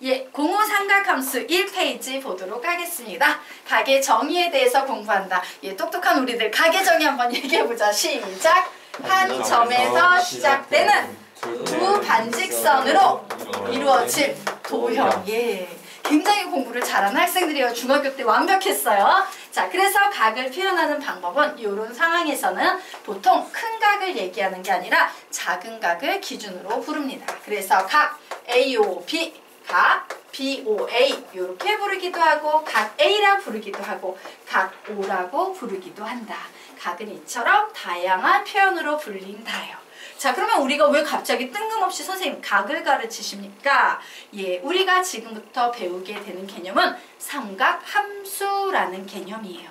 예, 공호삼각함수 1페이지 보도록 하겠습니다. 각의 정의에 대해서 공부한다. 예, 똑똑한 우리들 각의 정의 한번 얘기해보자. 시작! 한 점에서 시작되는 두 반직선으로 이루어진 도형. 예, 굉장히 공부를 잘하는 학생들이에요. 중학교 때 완벽했어요. 자, 그래서 각을 표현하는 방법은 이런 상황에서는 보통 큰 각을 얘기하는 게 아니라 작은 각을 기준으로 부릅니다. 그래서 각 AOB, 각 BOA 이렇게 부르기도 하고 각 A라 부르기도 하고 각 O라고 부르기도 한다. 각은 이처럼 다양한 표현으로 불린다요. 자, 그러면 우리가 왜 갑자기 뜬금없이 선생님 각을 가르치십니까? 예, 우리가 지금부터 배우게 되는 개념은 삼각함수라는 개념이에요.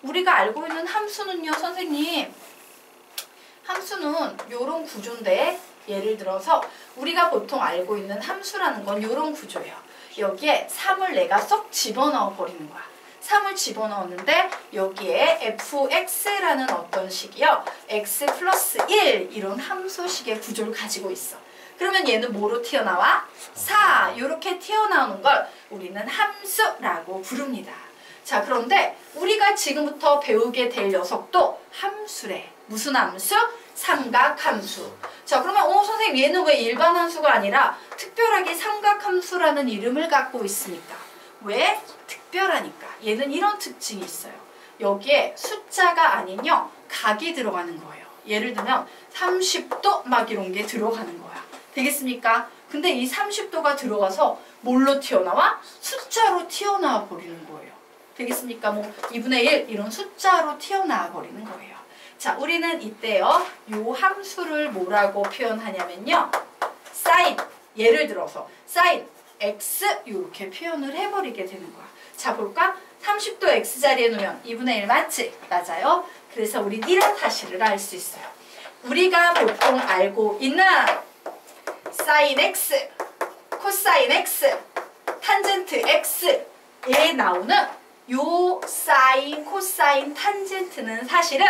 우리가 알고 있는 함수는요, 선생님. 함수는 요런 구조인데 예를 들어서 우리가 보통 알고 있는 함수라는 건 요런 구조예요. 여기에 3을 내가 쏙 집어넣어 버리는 거야. 3을 집어넣었는데 여기에 fx라는 어떤 식이요. x 플러스 1 이런 함수식의 구조를 가지고 있어. 그러면 얘는 뭐로 튀어나와? 4 이렇게 튀어나오는 걸 우리는 함수라고 부릅니다. 자, 그런데 우리가 지금부터 배우게 될 녀석도 함수래. 무슨 함수? 삼각함수. 자, 그러면 선생님 얘는 왜 일반 함수가 아니라 특별하게 삼각함수라는 이름을 갖고 있습니까? 왜? 특별하니까. 얘는 이런 특징이 있어요. 여기에 숫자가 아니요 각이 들어가는 거예요. 예를 들면 30도 막 이런 게 들어가는 거야. 되겠습니까? 근데 이 30도가 들어가서 뭘로 튀어나와? 숫자로 튀어나와 버리는 거예요. 되겠습니까? 뭐 2분의 1 이런 숫자로 튀어나와 버리는 거예요. 자, 우리는 이때요 요 함수를 뭐라고 표현하냐면요 사인, 예를 들어서 사인 x 이렇게 표현을 해버리게 되는 거야. 자, 볼까? 30도 x자리에 놓으면 2분의 1 맞지? 맞아요. 그래서 우린 이런 사실을 알 수 있어요. 우리가 보통 알고 있는 사인 x, 코사인 x, 탄젠트 x에 나오는 요 사인, 코사인, 탄젠트는 사실은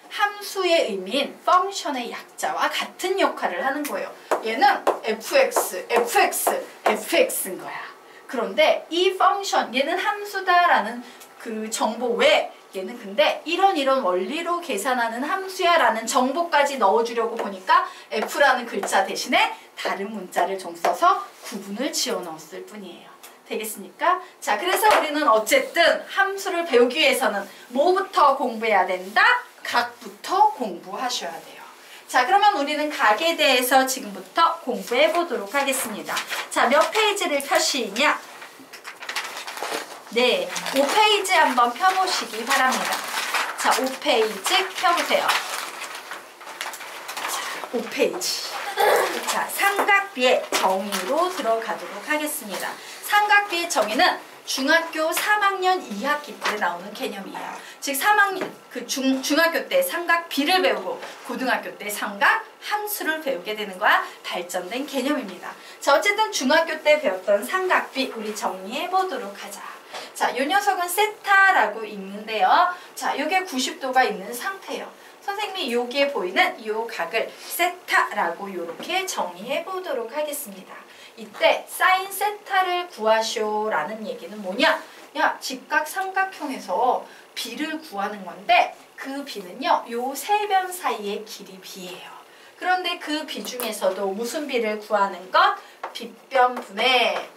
함수의 의미인 펑션의 약자와 같은 역할을 하는 거예요. 얘는 fx, fx, fx인 거야. 그런데 이 펑션, 얘는 함수다라는 그 정보 외에 얘는 근데 이런 원리로 계산하는 함수야 라는 정보까지 넣어주려고 보니까 f라는 글자 대신에 다른 문자를 좀 써서 구분을 지어 넣었을 뿐이에요. 되겠습니까? 자, 그래서 우리는 어쨌든 함수를 배우기 위해서는 뭐부터 공부해야 된다? 각부터 공부하셔야 돼요. 자, 그러면 우리는 각에 대해서 지금부터 공부해 보도록 하겠습니다. 자, 몇 페이지를 펴시냐? 네, 5페이지 한번 펴보시기 바랍니다. 자, 5페이지 펴보세요. 자, 5페이지. 자, 삼각비의 정의로 들어가도록 하겠습니다. 삼각비의 정의는 중학교 3학년 2학기 때 나오는 개념이에요. 즉 3학년 중학교 때 삼각비를 배우고 고등학교 때 삼각함수를 배우게 되는 거야. 발전된 개념입니다. 자, 어쨌든 중학교 때 배웠던 삼각비 우리 정리해 보도록 하자. 자, 이 녀석은 세타라고 읽는데요. 자, 이게 90도가 있는 상태예요. 선생님이 여기에 보이는 이 각을 세타라고 이렇게 정의해 보도록 하겠습니다. 이때 사인 세타를 구하쇼라는 얘기는 뭐냐? 야, 직각 삼각형에서 비를 구하는 건데 그 비는요, 요 세 변 사이의 길이 비예요. 그런데 그 비 중에서도 무슨 비를 구하는 것? 빗변분의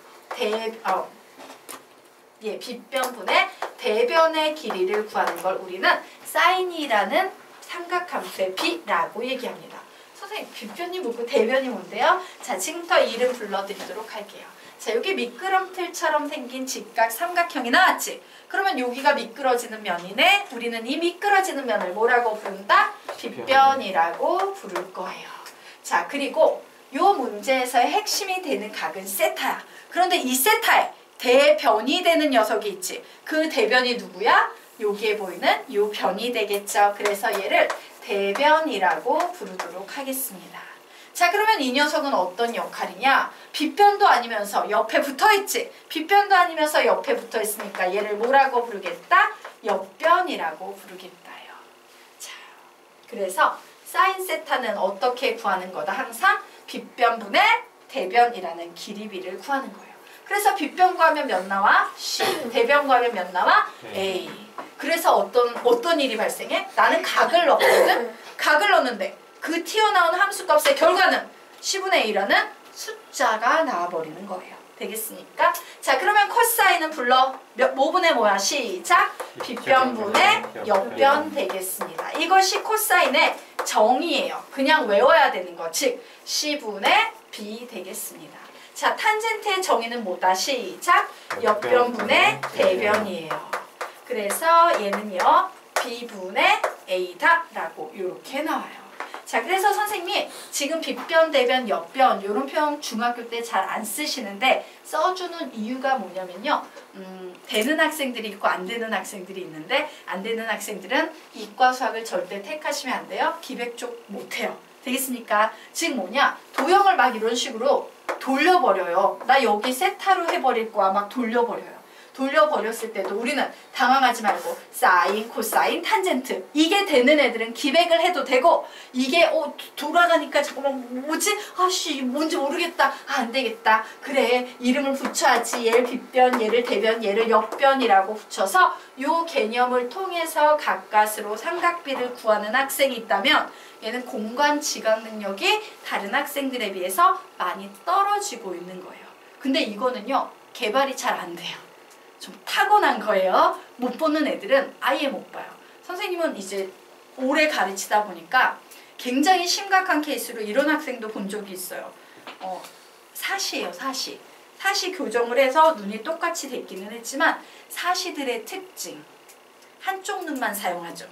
빗변분의 대변의 길이를 구하는 걸 우리는 사인이라는 삼각함수의 비라고 얘기합니다. 선생님, 빗변이 뭐고 대변이 뭔데요? 자, 지금부터 이름 불러드리도록 할게요. 자, 여기 미끄럼틀처럼 생긴 직각 삼각형이 나왔지? 그러면 여기가 미끄러지는 면이네. 우리는 이 미끄러지는 면을 뭐라고 부른다? 빗변이라고 부를 거예요. 자, 그리고 요 문제에서의 핵심이 되는 각은 세타야. 그런데 이 세타에 대변이 되는 녀석이 있지. 그 대변이 누구야? 여기에 보이는 요 변이 되겠죠. 그래서 얘를 대변이라고 부르도록 하겠습니다. 자, 그러면 이 녀석은 어떤 역할이냐? 빗변도 아니면서 옆에 붙어있지? 빗변도 아니면서 옆에 붙어있으니까 얘를 뭐라고 부르겠다? 옆변이라고 부르겠다요. 자, 그래서 사인 세타는 어떻게 구하는 거다? 항상 빗변분의 대변이라는 길이비를 구하는 거예요. 그래서 빗변 구하면 몇 나와? C. 대변 구하면 몇 나와? A. 그래서 어떤 일이 발생해? 나는 각을 넣거든? 각을 넣는데 그 튀어나온 함수값의 결과는 C분의 A라는 숫자가 나와버리는 거예요. 되겠습니까? 자, 그러면 코사인은 불러. 뭐분의 뭐야? 시작! 빗변분의 옆변 되겠습니다. 이것이 코사인의 정의예요. 그냥 외워야 되는 거. 즉, C분의 B 되겠습니다. 자, 탄젠트의 정의는 뭐다? 시작! 옆변분의 대변이에요. 그래서 얘는요, B분의 A다 라고 이렇게 나와요. 자, 그래서 선생님이 지금 빗변, 대변, 옆변 이런 표현 중학교 때 잘 안 쓰시는데 써주는 이유가 뭐냐면요. 되는 학생들이 있고 안 되는 학생들이 있는데 안 되는 학생들은 이과 수학을 절대 택하시면 안 돼요. 기백 쪽 못해요. 되겠습니까? 즉 뭐냐? 도형을 막 이런 식으로 돌려버려요. 나 여기 세타로 해버릴 거야. 막 돌려버려요. 돌려버렸을 때도 우리는 당황하지 말고 사인, 코사인, 탄젠트 이게 되는 애들은 기백을 해도 되고 이게 돌아가니까 잠깐만 뭐지? 아씨 뭔지 모르겠다. 아, 안 되겠다. 그래 이름을 붙여야지. 얘를 빗변, 얘를 대변, 얘를 옆변이라고 붙여서 요 개념을 통해서 가까스로 삼각비를 구하는 학생이 있다면 얘는 공간 지각 능력이 다른 학생들에 비해서 많이 떨어지고 있는 거예요. 근데 이거는요 개발이 잘 안 돼요. 좀 타고난 거예요. 못 보는 애들은 아예 못 봐요. 선생님은 이제 오래 가르치다 보니까 굉장히 심각한 케이스로 이런 학생도 본 적이 있어요. 사시예요, 사시. 사시 교정을 해서 눈이 똑같이 됐기는 했지만 사시들의 특징. 한쪽 눈만 사용하죠.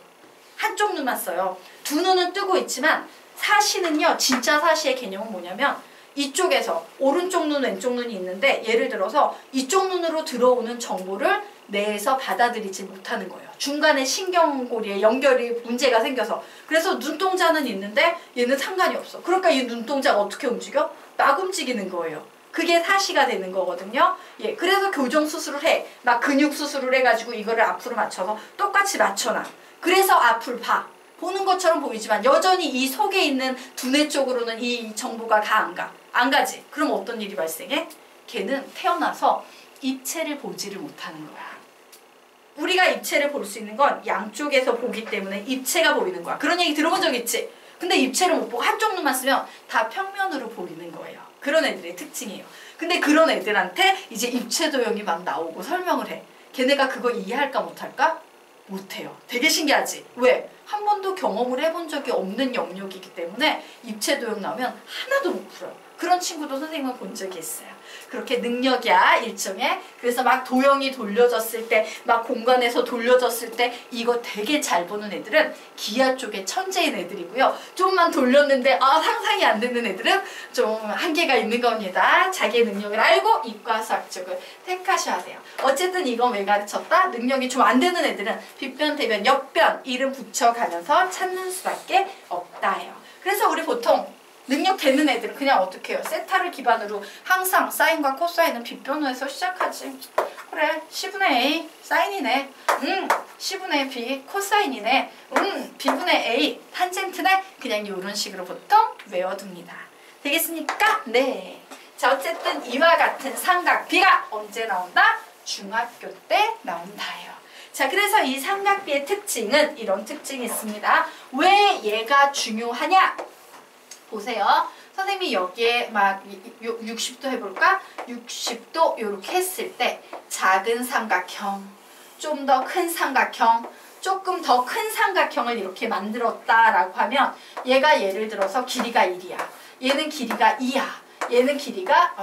한쪽 눈만 써요. 두 눈은 뜨고 있지만 사시는요, 진짜 사시의 개념은 뭐냐면 이쪽에서 오른쪽 눈, 왼쪽 눈이 있는데 예를 들어서 이쪽 눈으로 들어오는 정보를 뇌에서 받아들이지 못하는 거예요. 중간에 신경고리에 연결이 문제가 생겨서. 그래서 눈동자는 있는데 얘는 상관이 없어. 그러니까 이 눈동자가 어떻게 움직여? 막 움직이는 거예요. 그게 사시가 되는 거거든요. 예, 그래서 교정 수술을 해. 막 근육 수술을 해가지고 이거를 앞으로 맞춰서 똑같이 맞춰놔. 그래서 앞을 봐. 보는 것처럼 보이지만 여전히 이 속에 있는 두뇌 쪽으로는 이 정보가 안 가. 안 가지. 그럼 어떤 일이 발생해? 걔는 태어나서 입체를 보지를 못하는 거야. 우리가 입체를 볼 수 있는 건 양쪽에서 보기 때문에 입체가 보이는 거야. 그런 얘기 들어본 적 있지? 근데 입체를 못 보고 한쪽 눈만 쓰면 다 평면으로 보이는 거예요. 그런 애들의 특징이에요. 근데 그런 애들한테 이제 입체 도형이 막 나오고 설명을 해. 걔네가 그거 이해할까 못할까? 못해요. 되게 신기하지? 왜? 한 번도 경험을 해본 적이 없는 영역이기 때문에 입체 도형 나오면 하나도 못 풀어요. 그런 친구도 선생님은 본 적이 있어요. 그렇게 능력이야 일종의. 그래서 막 도형이 돌려졌을 때 막 공간에서 돌려졌을 때 이거 되게 잘 보는 애들은 기하 쪽에 천재인 애들이고요. 좀만 돌렸는데 상상이 안 되는 애들은 좀 한계가 있는 겁니다. 자기의 능력을 알고 이과수학 쪽을 택하셔야 돼요. 어쨌든 이건 왜 가르쳤다? 능력이 좀 안 되는 애들은 빗변, 대변, 옆변 이름 붙여가면서 찾는 수밖에 없다예요. 그래서 우리 보통 능력 되는 애들은 그냥 어떻게 해요? 세타를 기반으로 항상 사인과 코사인은 빗변호에서 시작하지. 그래, C분의 A 사인이네. C분의 B 코사인이네. B분의 A 탄젠트네. 그냥 이런 식으로 보통 외워둡니다. 되겠습니까? 네. 자, 어쨌든 이와 같은 삼각비가 언제 나온다? 중학교 때 나온다예요. 자, 그래서 이 삼각비의 특징은 이런 특징이 있습니다. 왜 얘가 중요하냐? 보세요. 선생님이 여기에 막 60도 해볼까? 60도 이렇게 했을 때 작은 삼각형, 좀 더 큰 삼각형, 조금 더 큰 삼각형을 이렇게 만들었다라고 하면 얘가 예를 들어서 길이가 1이야. 얘는 길이가 2야. 얘는 길이가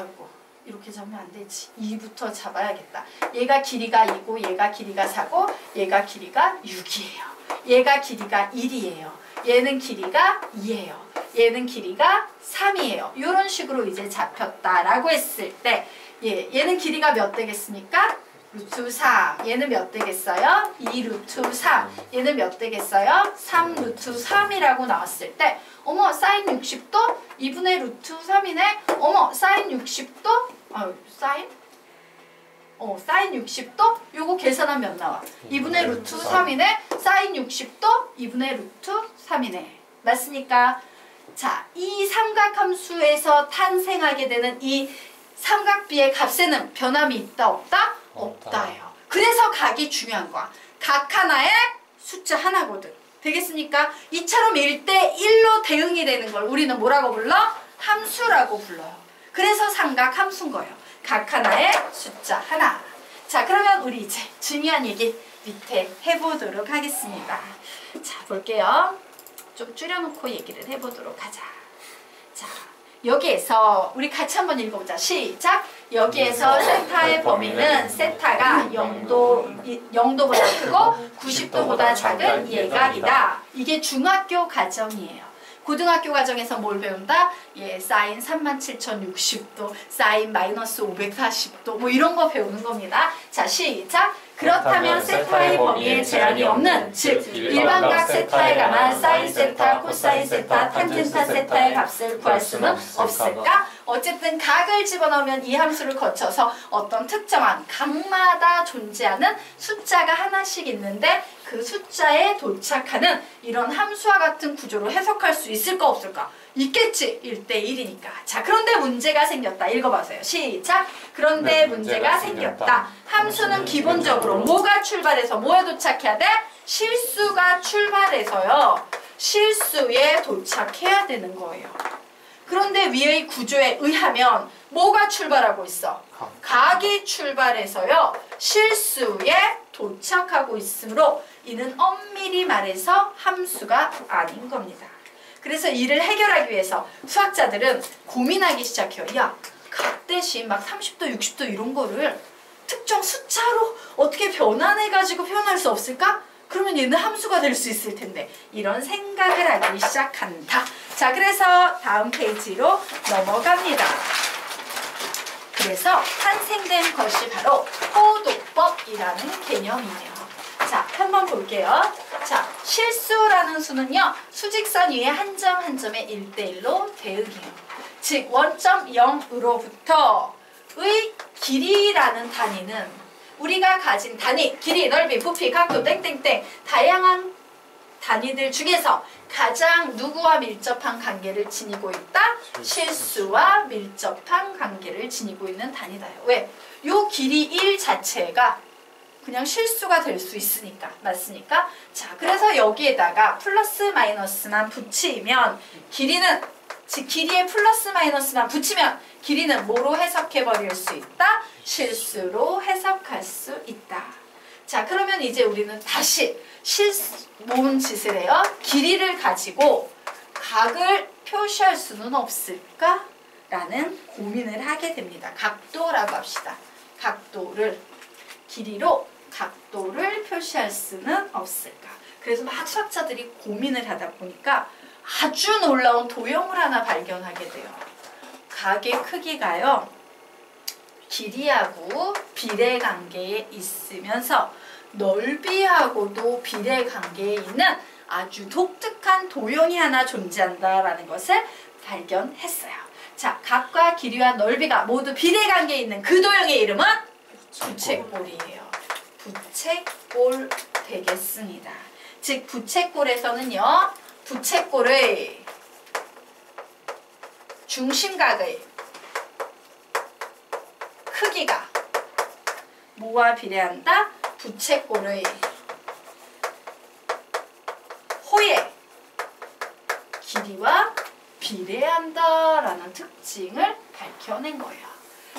이렇게 잡으면 안 되지. 2부터 잡아야겠다. 얘가 길이가 2고 얘가 길이가 4고 얘가 길이가 6이에요. 얘가 길이가 1이에요. 얘는 길이가 2예요. 얘는 길이가 3이에요. 이런 식으로 이제 잡혔다라고 했을 때 얘는 길이가 몇 되겠습니까? 루트 3. 얘는 몇 되겠어요? 2 루트 3. 얘는 몇 되겠어요? 3 루트 3이라고 나왔을 때 어머 사인 60도? 2분의 루트 3이네? 어머 사인 60도? 사인 60도? 요거 계산하면 몇 나와? 2분의 루트 3이네? 사인 60도? 2분의 루트 3이네. 맞습니까? 자, 이 삼각함수에서 탄생하게 되는 이 삼각비의 값에는 변함이 있다 없다? 없다예요. 그래서 각이 중요한 거야. 각 하나에 숫자 하나거든. 되겠습니까? 이처럼 1대1로 대응이 되는 걸 우리는 뭐라고 불러? 함수라고 불러요. 그래서 삼각 함수인 거예요. 각 하나에 숫자 하나. 자, 그러면 우리 이제 중요한 얘기 밑에 해보도록 하겠습니다. 자, 볼게요. 좀 줄여놓고 얘기를 해보도록 하자. 자, 여기에서 우리 같이 한번 읽어보자. 시작! 여기에서 세타의 범위는 세타가 0도보다 크고 90도보다 작은 예각이다. 이게 중학교 과정이에요. 고등학교 과정에서 뭘 배운다? 예, 사인 37,060도, 사인 마이너스 540도 뭐 이런 거 배우는 겁니다. 자, 시작! 그렇다면 세타의 범위에 제한이 없는, 즉 일반각 세타에 관한 사인 세타, 코사인 세타, 탄젠타 세타의 값을 구할 수는 없을까? 어쨌든 각을 집어넣으면 이 함수를 거쳐서 어떤 특정한 각마다 존재하는 숫자가 하나씩 있는데 그 숫자에 도착하는 이런 함수와 같은 구조로 해석할 수 있을까 없을까? 있겠지. 1대1이니까. 자, 그런데 문제가 생겼다. 읽어보세요. 시작. 그런데 문제가 생겼다. 함수는 기본적으로 뭐가 출발해서 뭐에 도착해야 돼? 실수가 출발해서요. 실수에 도착해야 되는 거예요. 그런데 위의 구조에 의하면 뭐가 출발하고 있어? 각이 출발해서요. 실수에 도착하고 있으므로 이는 엄밀히 말해서 함수가 아닌 겁니다. 그래서 이를 해결하기 위해서 수학자들은 고민하기 시작해요. 야, 각 대신 막 30도, 60도 이런 거를 특정 숫자로 어떻게 변환해가지고 표현할 수 없을까? 그러면 얘는 함수가 될 수 있을 텐데 이런 생각을 하기 시작한다. 자, 그래서 다음 페이지로 넘어갑니다. 그래서 탄생된 것이 바로 호도법이라는 개념이에요. 자, 한번 볼게요. 자, 실수라는 수는요. 수직선 위에 한 점 한 점의 1대1로 대응해요. 즉 원점 0으로부터 의 길이라는 단위는 우리가 가진 단위, 길이, 넓이, 부피, 각도, 땡땡땡 다양한 단위들 중에서 가장 누구와 밀접한 관계를 지니고 있다? 실수와 밀접한 관계를 지니고 있는 단위다요. 왜? 요 길이 1 자체가 그냥 실수가 될 수 있으니까. 맞습니까? 자, 그래서 여기에다가 플러스 마이너스만 붙이면 길이는, 즉 길이에 플러스 마이너스만 붙이면 길이는 뭐로 해석해버릴 수 있다? 실수로 해석할 수 있다. 자, 그러면 이제 우리는 다시 뭔 짓을 해요? 길이를 가지고 각을 표시할 수는 없을까? 라는 고민을 하게 됩니다. 각도라고 합시다. 각도를, 길이로 각도를 표시할 수는 없을까? 그래서 막 수학자들이 고민을 하다 보니까 아주 놀라운 도형을 하나 발견하게 돼요. 각의 크기가요. 길이하고 비례관계에 있으면서 넓이하고도 비례관계에 있는 아주 독특한 도형이 하나 존재한다라는 것을 발견했어요. 자, 각과 길이와 넓이가 모두 비례관계에 있는 그 도형의 이름은 부채꼴이에요. 부채꼴 되겠습니다. 즉 부채꼴에서는요. 부채꼴의 중심각의 크기가 뭐와 비례한다? 부채꼴의 호의 길이와 비례한다라는 특징을 밝혀낸 거예요.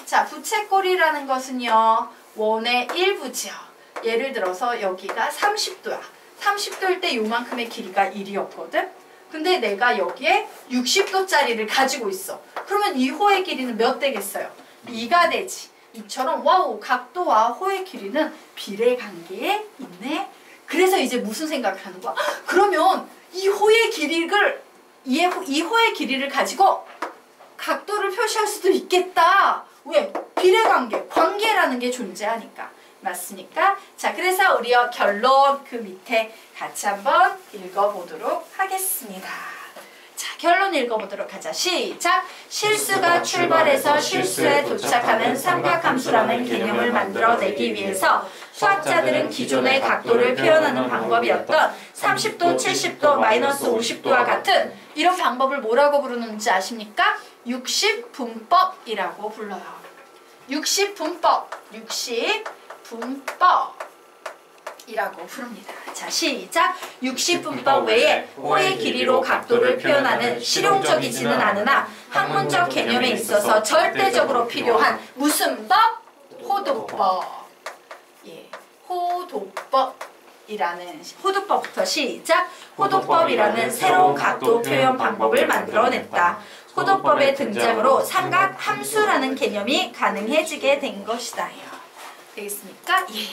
자, 부채꼴이라는 것은요. 원의 일부지요. 예를 들어서 여기가 30도야. 30도일 때 요만큼의 길이가 1이었거든? 근데 내가 여기에 60도짜리를 가지고 있어. 그러면 이 호의 길이는 몇 되겠어요? 2가 되지. 이처럼 와우, 각도와 호의 길이는 비례관계에 있네. 그래서 이제 무슨 생각을 하는 거야? 그러면 이 호의 길이를 이 호의 길이를 가지고 각도를 표시할 수도 있겠다. 왜? 비례관계, 관계라는 게 존재하니까. 맞습니까? 자, 그래서 우리가 결론 그 밑에 같이 한번 읽어보도록 하겠습니다. 자, 결론 읽어보도록 하자. 시작! 실수가 출발해서 실수에 도착하는 삼각함수라는 개념을 만들어내기 위해서 수학자들은 기존의 각도를 표현하는 방법이었던 30도, 70도, 마이너스 50도와 같은 이런 방법을 뭐라고 부르는지 아십니까? 60분법이라고 불러요. 60분법, 60분법이라고 부릅니다. 자, 시작! 60분법 외에 호의 길이로 각도를 표현하는 실용적이지는 않으나 학문적 개념에 있어서 절대적으로 필요한 무슨 법? 호도법. 예, 호도법부터 시작! 호도법이라는 새로운 각도 표현 방법을 만들어냈다. 호도법의 등장으로 삼각함수라는 개념이 가능해지게 된 것이다. 되겠습니까? 예.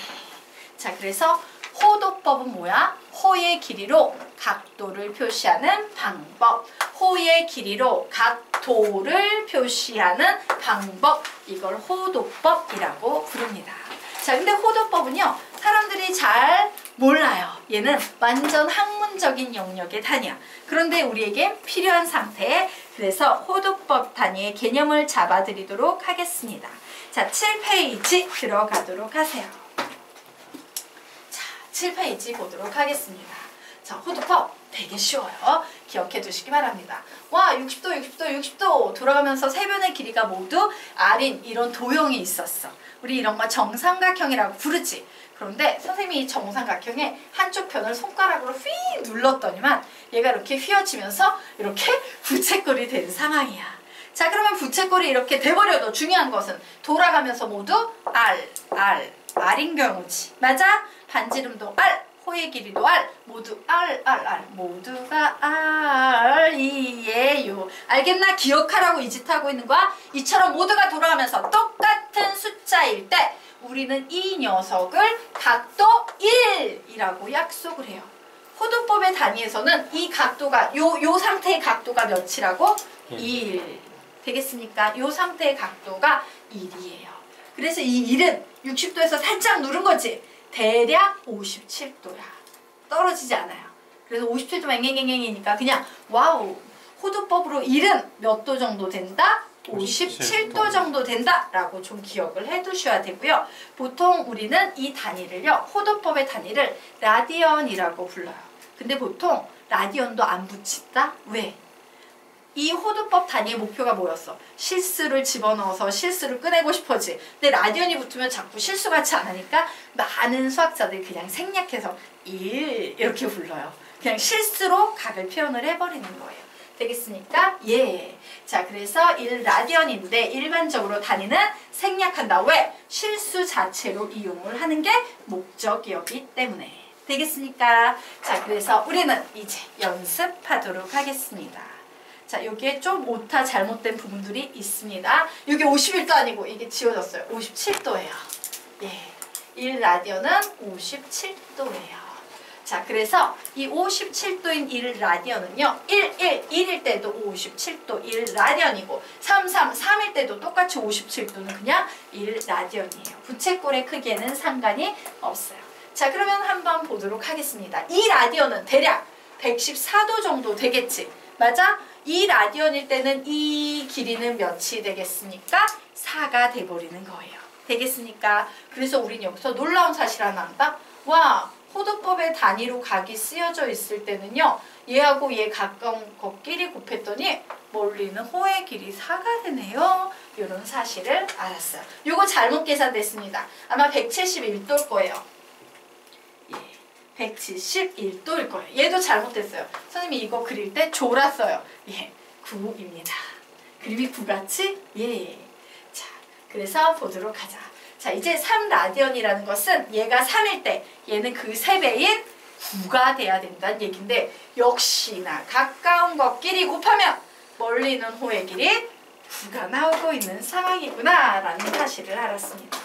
자, 그래서 호도법은 뭐야? 호의 길이로 각도를 표시하는 방법. 호의 길이로 각도를 표시하는 방법. 이걸 호도법이라고 부릅니다. 자, 근데 호도법은요, 사람들이 잘 몰라요. 얘는 완전 학문적인 영역의 단위야. 그런데 우리에게 필요한 상태. 그래서 호도법 단위의 개념을 잡아드리도록 하겠습니다. 자, 7페이지 들어가도록 하세요. 자, 7페이지 보도록 하겠습니다. 자, 호도법 되게 쉬워요. 기억해 두시기 바랍니다. 와, 60도, 60도, 60도 돌아가면서 세 변의 길이가 모두 R인 이런 도형이 있었어. 우리 이런 거 정삼각형이라고 부르지. 그런데 선생님이 이 정삼각형의 한쪽 편을 손가락으로 휙 눌렀더니만 얘가 이렇게 휘어지면서 이렇게 부채꼴이 된 상황이야. 자, 그러면 부채꼴이 이렇게 돼버려도 중요한 것은 돌아가면서 모두 R인 경우지. 맞아? 반지름도 R, 호의 길이도 R, 모두 R, 모두가 R이에요. 알겠나? 기억하라고 이 짓 하고 있는 거야? 이처럼 모두가 돌아가면서 똑같은 숫자일 때 우리는 이 녀석을 각도 1이라고 약속을 해요. 호도법의 단위에서는 이 각도가 요 상태의 각도가 몇이라고? 1. 되겠습니까? 요 상태의 각도가 1이에요. 그래서 이 1은 60도에서 살짝 누른 거지. 대략 57도야. 떨어지지 않아요. 그래서 57도 앵앵앵앵이니까 그냥 와우. 호도법으로 1은 몇 도 정도 된다? 57도 정도 된다라고 좀 기억을 해두셔야 되고요. 보통 우리는 이 단위를요, 호도법의 단위를 라디언이라고 불러요. 근데 보통 라디언도 안 붙인다? 왜? 이 호도법 단위의 목표가 뭐였어? 실수를 집어넣어서 실수를 꺼내고 싶어지. 근데 라디언이 붙으면 자꾸 실수같이 안 하니까 많은 수학자들이 그냥 생략해서 1 이렇게 불러요. 그냥 실수로 각을 표현을 해버리는 거예요. 되겠습니까? 예. 자, 그래서 1라디언인데 일반적으로 단위는 생략한다. 왜? 실수 자체로 이용을 하는 게 목적이었기 때문에. 되겠습니까? 자, 그래서 우리는 이제 연습하도록 하겠습니다. 자, 여기에 좀 오타 잘못된 부분들이 있습니다. 이게 51도 아니고 이게 지워졌어요. 57도예요. 예. 1라디언은 57도예요. 자, 그래서 이 57도인 1라디언은요, 1일 때도 57도 1라디언이고 3일 때도 똑같이 57도는 그냥 1라디언이에요. 부채꼴의 크기에는 상관이 없어요. 자, 그러면 한번 보도록 하겠습니다. 이 라디언은 대략 114도 정도 되겠지. 맞아? 이 라디언일 때는 이 길이는 몇이 되겠습니까? 4가 돼버리는 거예요. 되겠습니까? 그래서 우린 여기서 놀라운 사실 하나 한다. 와, 호도법의 단위로 각이 쓰여져 있을 때는요, 얘하고 얘 가까운 것끼리 곱했더니 멀리는 호의 길이 4가 되네요. 이런 사실을 알았어요. 요거 잘못 계산됐습니다. 아마 171도일 거예요. 예, 171도일 거예요. 얘도 잘못됐어요. 선생님이 이거 그릴 때 졸았어요. 예, 9입니다. 그림이 9같이? 예. 자, 그래서 보도록 하자. 자, 이제 3라디언이라는 것은 얘가 3일 때 얘는 그 3배인 9가 돼야 된다는 얘기인데, 역시나 가까운 것끼리 곱하면 멀리 있는 호의 길이 9가 나오고 있는 상황이구나 라는 사실을 알았습니다.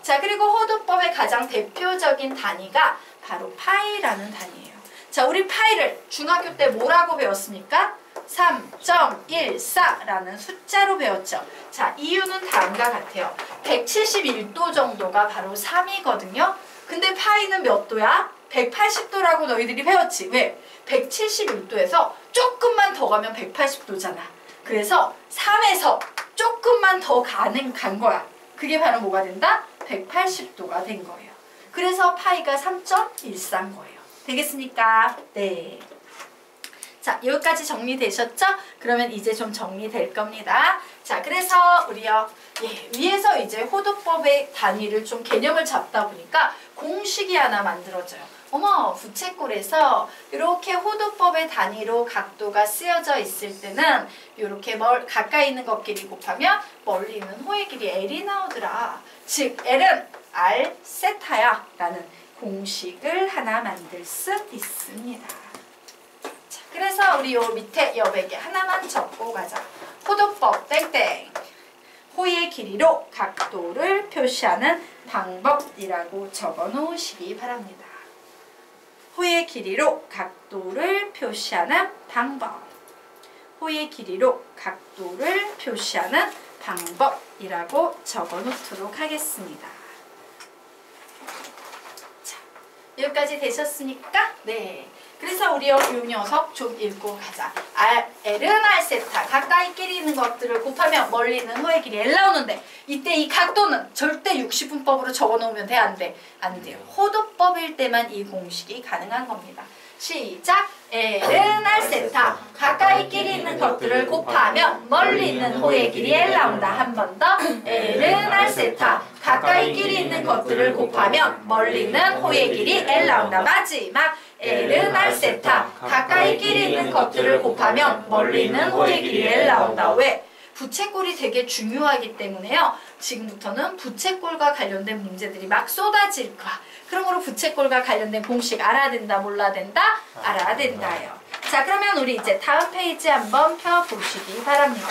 자, 그리고 호도법의 가장 대표적인 단위가 바로 파이라는 단위예요. 자, 우리 파이를 중학교 때 뭐라고 배웠습니까? 3.14라는 숫자로 배웠죠. 자, 이유는 다음과 같아요. 171도 정도가 바로 3이거든요. 근데 파이는 몇 도야? 180도라고 너희들이 배웠지. 왜? 171도에서 조금만 더 가면 180도잖아. 그래서 3에서 조금만 더 간 거야. 그게 바로 뭐가 된다? 180도가 된 거예요. 그래서 파이가 3.14인 거예요. 되겠습니까? 네. 자, 여기까지 정리되셨죠? 그러면 이제 좀 정리될 겁니다. 자, 그래서 우리요, 위에서 이제 호도법의 단위를 좀 개념을 잡다 보니까 공식이 하나 만들어져요. 어머, 부채꼴에서 이렇게 호도법의 단위로 각도가 쓰여져 있을 때는 이렇게 가까이 있는 것끼리 곱하면 멀리 있는 호의 길이 L이 나오더라. 즉, L은 R 세타야 라는 공식을 하나 만들 수 있습니다. 자, 그래서 우리 요 밑에 여백에 하나만 적고 가자. 호도법 땡땡. 호의 길이로 각도를 표시하는 방법이라고 적어 놓으시기 바랍니다. 호의 길이로 각도를 표시하는 방법. 호의 길이로 각도를 표시하는 방법이라고 적어 놓도록 하겠습니다. 자, 여기까지 되셨습니까? 네. 그래서 우리 요 녀석 좀 읽고 가자. L은 R 세타. 가까이 끼리 있는 것들을 곱하면 멀리 있는 호의 길이 L 나오는데 이때 이 각도는 절대 60분법으로 적어놓으면 돼? 안 돼? 안 돼요. 호도법일 때만 이 공식이 가능한 겁니다. 시작! L은 R 세타. 가까이 끼리 있는 것들을 곱하면 멀리 있는 호의 길이 L 나온다. 한 번 더. L은 R 세타. 가까이 끼리 있는 것들을 곱하면 멀리 있는 호의 길이 L 나온다. 마지막! L은 R 세타. 가까이 끼리 있는 것들을 곱하면 멀리 있는 호의 길이 L 나온다. 왜? 부채꼴이 되게 중요하기 때문에요. 지금부터는 부채꼴과 관련된 문제들이 막 쏟아질 거야. 그러므로 부채꼴과 관련된 공식 알아야 된다, 몰라야 된다? 알아야 된다요. 자, 그러면 우리 이제 다음 페이지 한번 펴보시기 바랍니다.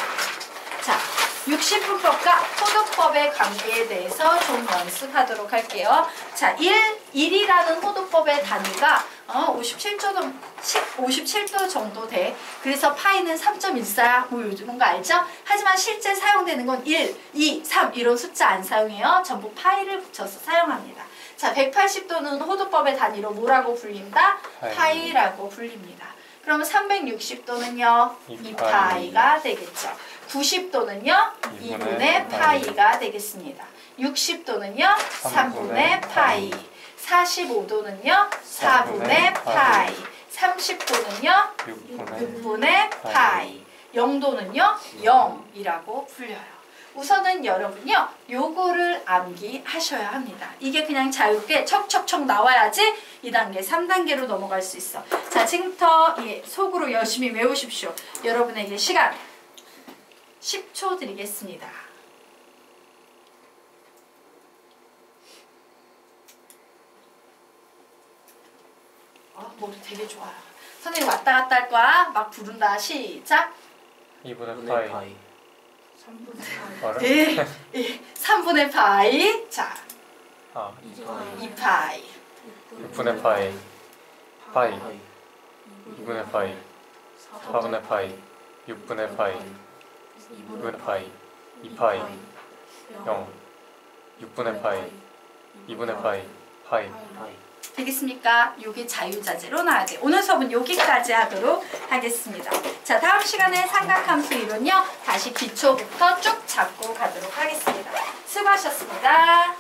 자, 60분법과 호도법의 관계에 대해서 좀 연습하도록 할게요. 자, 1이라는 호도법의 단위가 57도 정도 돼. 그래서 파이는 3.14야. 뭐 요즘은 거 알죠? 하지만 실제 사용되는 건 1, 2, 3 이런 숫자 안 사용해요. 전부 파이를 붙여서 사용합니다. 자, 180도는 호도법의 단위로 뭐라고 불린다? 파이라고 불립니다. 그러면 360도는요? 2파이가 되겠죠. 90도는요? 2분의 파이가 되겠습니다. 60도는요? 3분의 파이. 45도는요? 4분의 파이. 30도는요? 6분의 파이. 0도는요? 0이라고 불려요. 우선은 여러분요, 요거를 암기하셔야 합니다. 이게 그냥 자유롭게 척척척 나와야지 2단계, 3단계로 넘어갈 수 있어. 자, 지금부터 속으로 열심히 외우십시오. 여러분에게 시간 10초 드리겠습니다. 머리 되게 좋아요. 선생님 왔다 갔다 할 거야. 막 부른다. 시작. 2분의 파이. 3분의 3분의 파이. 자, 2파이. 6분의 파이. 파이. 2분의 파이. 4분의 파이. 6분의 파이. 2분의 파이. 2파이. 0. 6분의 파이. 2분의 파이. 파이. 되겠습니까? 요게 자유자재로 나와야 돼. 오늘 수업은 여기까지 하도록 하겠습니다. 자, 다음 시간에 삼각함수 이론요. 다시 기초부터 쭉 잡고 가도록 하겠습니다. 수고하셨습니다.